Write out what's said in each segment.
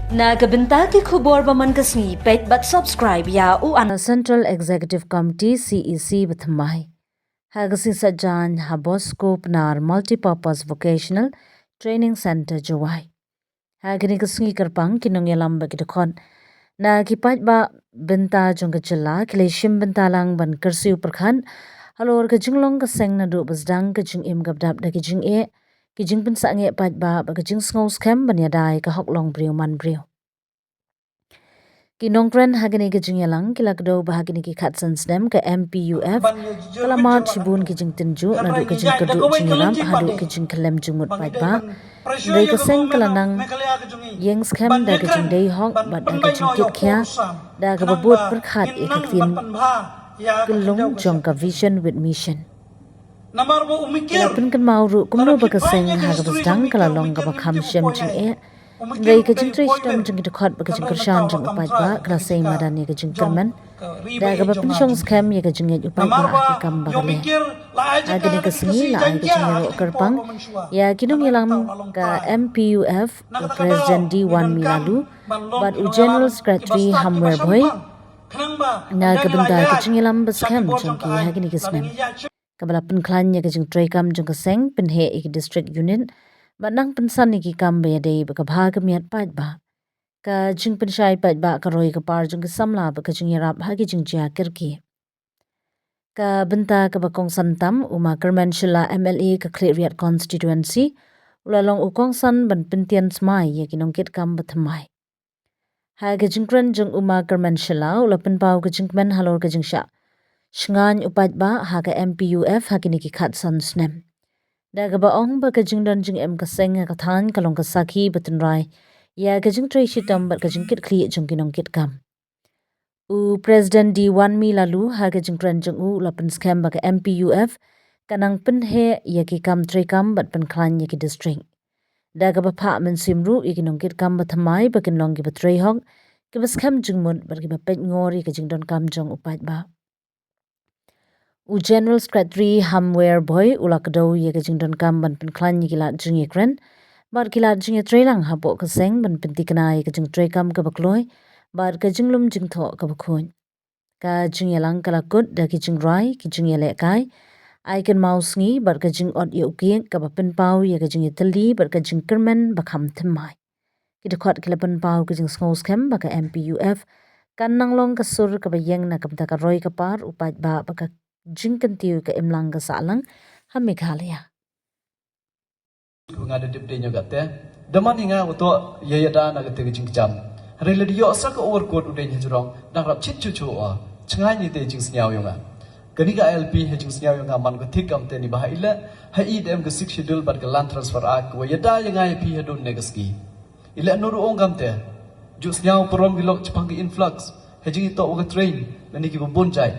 Nagabenta ki khubor baman kasni pet but subscribe ya u an Central Executive Committee CEC Bathmai Hagasi Sajan Haboscope Nar Multipurpose Vocational Training Center Jawai Hagani kasngi kerpang kinong yalam bagi dekon na kipat ba benta jong kecela kileshim bentalang ban kersiu perkhan halor kejinglong keseng na do basdang kejing im gabdap da kejing kijing pensange pat ba kejing ngos kem banyadai ka hoklong briu man briu Kinongkran hagini kejing yalang kilakdo bahagini ki khatsan snem ke MPUF kalamat shibun kejing tinju nadu kejing keduk jingiram hadu kejing kelem jumut pat ba dai keseng kalanang yang skem da kejing dai hok bat da kejing kit kya da kababut berkhat ikaktin kelung jong ka vision with mission Lapin kan mauru kumno bakaseng hagabasdang kalalong kabakham shem jing Dai kejing trishtam jing dekhat bakajing kershan jing upat ba krasai madani kejing kerman da gaba penshong scam ya kejing upat ba akikam bagale agini kesengi la ai kejing ro kerpang ya kinong yalang ka MPUF President D1 Milalu but General Secretary Hamwer Boy na gabenda kejing yalam bascam jing ki hagini kesnem kabala penklan ya kejing traikam jing keseng penhe ik district unit Banang pensan ni ki kambe dei baka bhaga miat pat ba ka jing penshai pat ba ka roi ka par jing ka samla ba ka jing yarap ha ki jing jia kirki ka benta ka bakong santam uma kerman shila MLA ka Kleriat constituency ulalong ukong san ban pentian smai ya kinong kit kam bathmai ha ka jing kran jing uma kerman shila ula penpau ka jing men halor ka jing sha shngan upat ba ha ka MPUF ha ki ni ki khat san snem Da gabaong ba kajing dan jing em kaseng ka than kalong ka sakhi batunrai ya kajing trai shitam ba kajing kit khli jong kinong kit kam u president D1 Milalu ha kajing kran jong u lapen scam ba ka MPUF kanang penhe ya ki kam trai kam bat pen klan ya ki district da gaba pha men simru ya kinong kit kam bathamai ba kinong ki batrai hong ki bas kham jing mun ba ki ba pet ngori kajing don kam jong upat ba U General Secretary Hamwer Boy ulakdo ye kajing don kam ban penklan ye kilat jing ye kren bar kilat jing ye trailang hapo kaseng ban pentikna ye kajing trai kam ka bakloi bar kajing lum jing tho ka bakhoin ka jing ye lang kala kut da kajing rai kajing ye lekai ai kan mouse ngi bar kajing ot ye uki ka ba pen pau ye kajing ye tali bar kajing kermen bakham thmai kidakhot kilapan pau kajing ngos kem ba ka MPUF kan nanglong ka sur ka ba yeng na kam ta ka roi ka par upat ba ka jingkan tiu ke emlang ke salang hamikhalia ngada dip de nyogat te daman inga uto yayada na gate jing jam rele dio sak over code ude njurong dang rap chit chu chu a chngai ni te jing snyao yonga kani ga LP he jing snyao yonga man ko thik am te ni ba ila ha i dem ke six schedule bar ke land transfer a ko yada yanga ip he don negaski ila nuru ongam te ju snyao prom gilok chpang ki influx he jing to uga train nani ki bon jai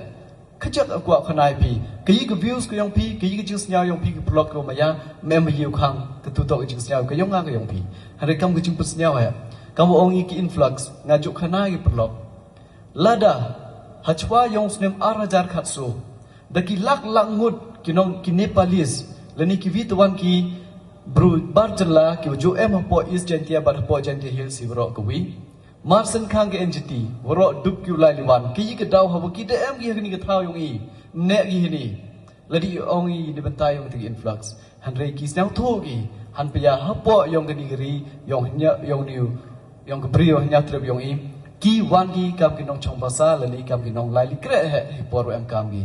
kajak akwa khanai pi kayi ka views ko yong pi kayi ka jing snyao yong pi ki blog ko maya mem yu khang ka tu to jing snyao ka yong nga ka yong pi hare kam ka jing put snyao ha kam ongi ki influx nga juk khanai ki blog lada hachwa yong snem 8000 khatsu daki lak ngut kinong ki Nepalese lani ki vitwan ki bru barjala ki jo em po is jantia bar po jantia hill sibro ko wi Marsen khang ke entity woro dup kyu lai liwan ki ka daw habu ki de em gi ni ka thau yong i ne gi ni ladi ong i de bentai yong ti influx han re ki snau tho gi han pya hapo yong ni gri yong nya yong niu yong ka brio nya trep yong i ki wan gi kam ki nong chong basa lani kam ki nong lai li kre he por em kam gi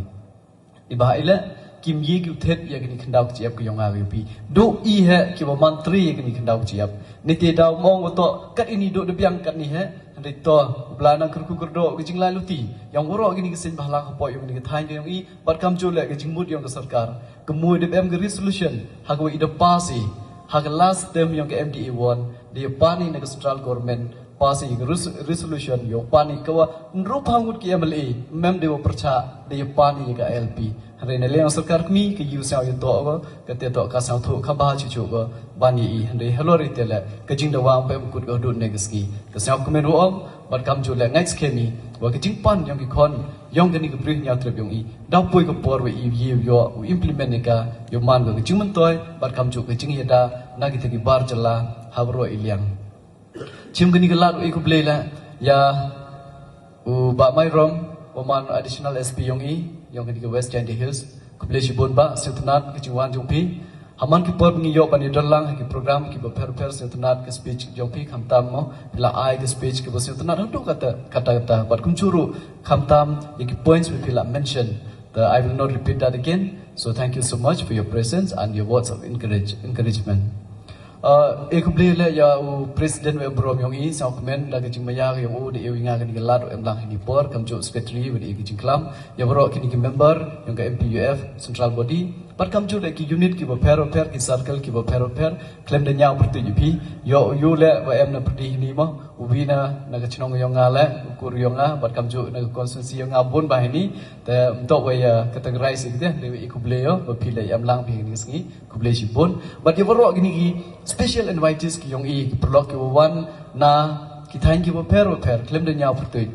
di ba ile kim ye ki thet ya ni khandau chi ap ki yong a pi do i he ki ba mantri ya ni khandau chi ap ni te daw mong to kat ini do de biang kat ni he ri to blanang kurku kurdo ki jing lai luti yang woro gi ni ki sin bhala ko po yong ni ki thain yong i bat kam chu le ki jing mut yong ka sarkar ke mu de em ki resolution ha ko i de pasi ha ka last term yong ka MDA won de pani na central government pasi resolution yo pani ka nru phangut ki MLA mem de percha de pani ka LP hare ne leong sarkar mi ki yu sa yu to go ka te to ka sa thu kha ba chu chu go bani i hare hello ri te le ka jing da wa pe kut go du ne giski ka sa ko me ro om bat kam ju le next ke mi wa ka jing pan yong ki khon yong ka ni ka bring nya trep yong i daw poi ko por we i yo implement ne ka yo man go jing man toy bat kam ju ka jing ya da na ki te ki bar jala habro iliang Cim gini gelar iku bela ya ba mai rom oman additional SP yang gini ke West Chandy Hills ku bela sibon ba setunat ke Jingwan Jongpi haman ki por ngi yo pani dalang ki program ki ba per setunat ke speech Jongpi khamtam mo la ai ke speech ki ba setunat hu kata bat kumchuru khamtam ki points we feel mention. I will not repeat that again. So thank you so much for your presence and your words of encouragement. Ek beli ya Presiden we brom yang ini sang komen dah kecing maya yang de ewinga kan gelar emlang ini por kamjo secretary we kecing kelam ya bro kini ki member yang ke MPUF central body par kamjo de ki unit ki per ki circle ki per claim de nyang pertu yupi yo le wa em na perdi ni mo ubina na kecing yang ngale ukur yang par kamjo na konsensi yang abon bah ini te untuk we categorize gitu de ik beli yo bapile emlang bi ni singi ku beli sibon but ya bro gini ki special invitees ki yong i perlok ki wan na ki thank you per claim de nya pertu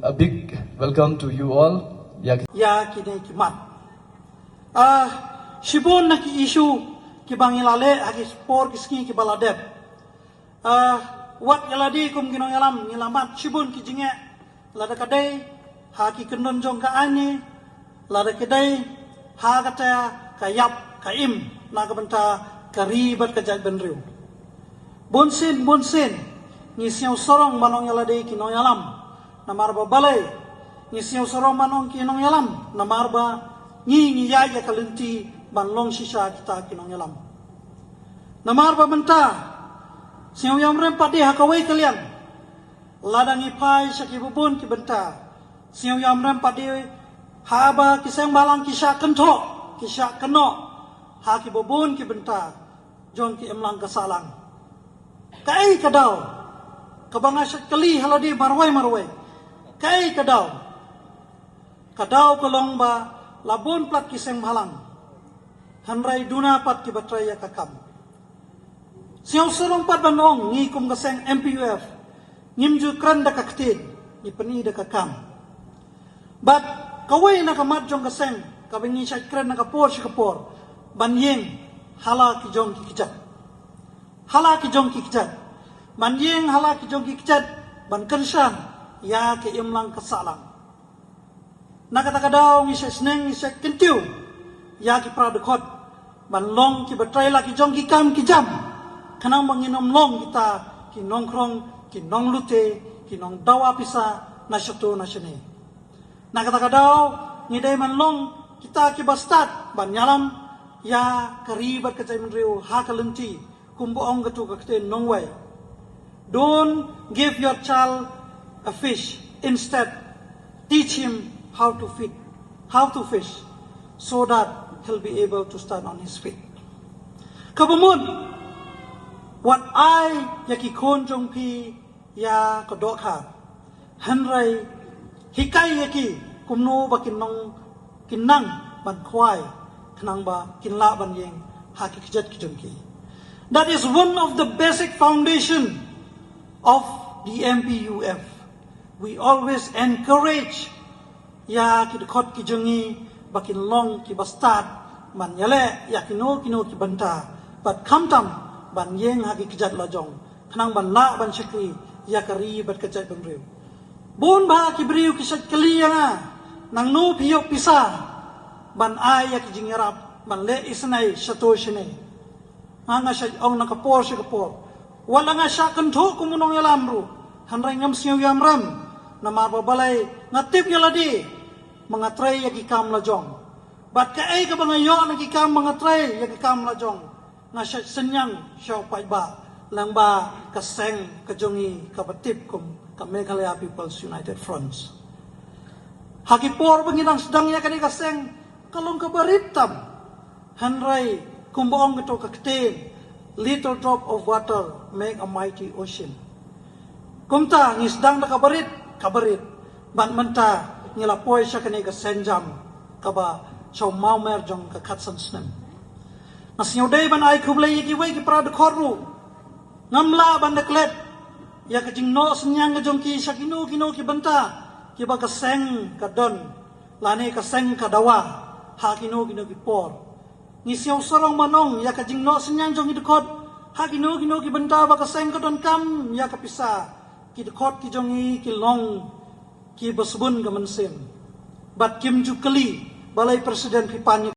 a big welcome to you all ya kini kimat sibon na ki issue ki bangilale agi sport ki ski ki baladep wat yaladi kum ginong yalam nilamat sibon ki jinge lada kadai ha ki kendon jong ka ani lada kadai ha kata kayap kaim na ka benta karibat kajat benriu bonsin ni siau sorong manong yalade ki nong yalam namarba balai ni siau sorong manong ki nong yalam namarba ni ya kalenti banlong sisa kita ki nong yalam namarba benta siau yam rem padi hakawai kalian ladang ipai saki bubun ki benta siau yam rem padi haba kisang balang kisah kento kisah keno haki bubun ki benta jong ki emlang kasalang kai kadau kabanga kali haladi marwai kai kadau kolong ba labon plat kiseng halang hanrai duna pat ki batraya kakam siau serong pat banong ni kum kaseng MPUF nimju kran da kaktin ni pani da kakam but kawai na kamat jong kaseng kabingi syat kran na kapor banyeng hala ki jong ki kijat manjing hala ki jong ki kijat ban kensan ya ke imlang kesalang nakata kadau ngi seneng ngi kentiu ya ki pradekot ban long ki betrai la ki jong ki kam ki jam kanang manginom long kita ki nongkrong ki nong lute ki nong dawa pisa na syato na syene nakata kadau ngi dai man long kita ki bastat ban nyalam ya karibat kacai menriu hakalenti kumbuong gatu kakte nongway. Don't give your child a fish. Instead, teach him how to fish, so that he'll be able to stand on his feet. Kabumun, what I yaki konjong pi ya kodokha, henrai hikai yaki kumno bakin nong kinang ban kwai. Nangba kinla banyeng haki kijat kijongki. That is one of the basic foundation of the MPUF. We always encourage ya kidkot kijongi bakin long ki bastad man yale ya kino ki banta but kamtam banyeng haki kijat lajong kanang ban la ban shakri ya kari bat kijat banriu bon ba ki briu kisat kaliya nang no piyok pisa ban ay ki jingarap ban le isnay sato shine nga siya ong nakapor wala nga siya kanto kumunong yalamru hanray ngam siyaw yamram na mababalay nga tip yaladi mga tray yagikam lajong bat kaay ka ba ngayon nagikam mga tray yagikam lajong nga siya senyang siya paiba lang ba kaseng kajongi kabatip kum Meghalaya People's United Fronts hakipor banginang sedangnya kani kaseng kalong kabaritam hanray kumbaong ito kaktin little drop of water make a mighty ocean kumta ngisdang na kabarit ban menta ngilapoy siya kani kasenjam kaba siya maumer jong kakatsan snem nasinyoday ban ay kublay ikiway ki prada korru ngamla ban deklet ya kajing no senyang jong ki siya kino ki banta ki ba kaseng kadon lani kaseng kadawa hakino gino gipor ni siyaw sarong manong ya kajing no senyang jong idukot Hagino gino ki benta ba kaseng ka don kam ya kapisa ki dekot ki jongi ki long ki basbun ga mansin. Bat kim jukali balai presiden ki panya